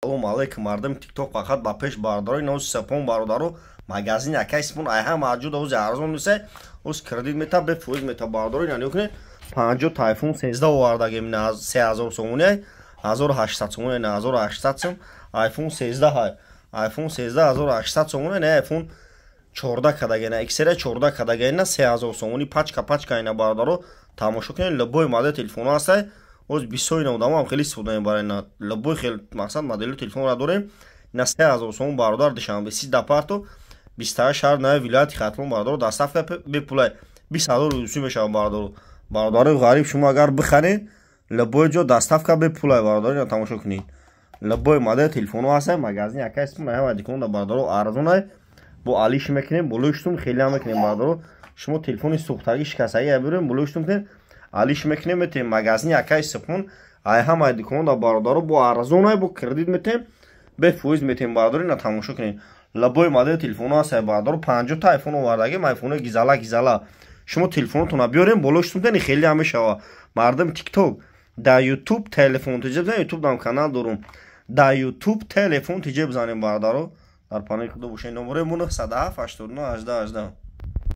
Салом алейкум мардами тикток фақат ба пеш бардори нози сапон бародару магазин якай сапон айҳа маҷуд ози арзон месе оз кредит мета бефоиз мета бардори яъне куне 50 та айфон 13 овардаги мина 3000 сомони 1800 сомони 1800 сом айфон 13 ҳай айфон 13 1800 сомони не айфон 14 кадаги на XR 14 кадаги на 3000 сомони пачка ина бардаро тамошо кунед любой модел телефон аст оз бисоина одамам хеле истифода мебаранд любой хел мақсад модели телефонро дорем на 3000 сом бародар душанбе 30 департу 28 шаҳр на вилояти хатлон бародар доставка бепулай 20000 русӣ мешавад бародар бародари ғариб шумо агар бихаред любой ҷо доставка бепулай бародарина тамошо кунед любой модел телефоно аст магазин якай сум ҳама диконда бародаро арзонай бо алиш мекунем болуштум хеле ҳам мекунем бародаро шумо телефони сухтаги шикастаги бирем болуштум кунем алиш мекунем метем магазин якай супун ай ҳама диконда бародаро бо арзонай бо кредит метем бефоиз метем бародарина тамошо кунем любой модел телефоно аст бародаро 50 та айфон овардаги айфони гизала шумо телефонтона биёрем болуштум кунем хеле ҳам мешава мардам тикток да ютуб телефон тиҷеб занем ютуб дам канал дорум да ютуб телефон тиҷеб занем бародаро дар панаи худо бошед номере 907 89 18 18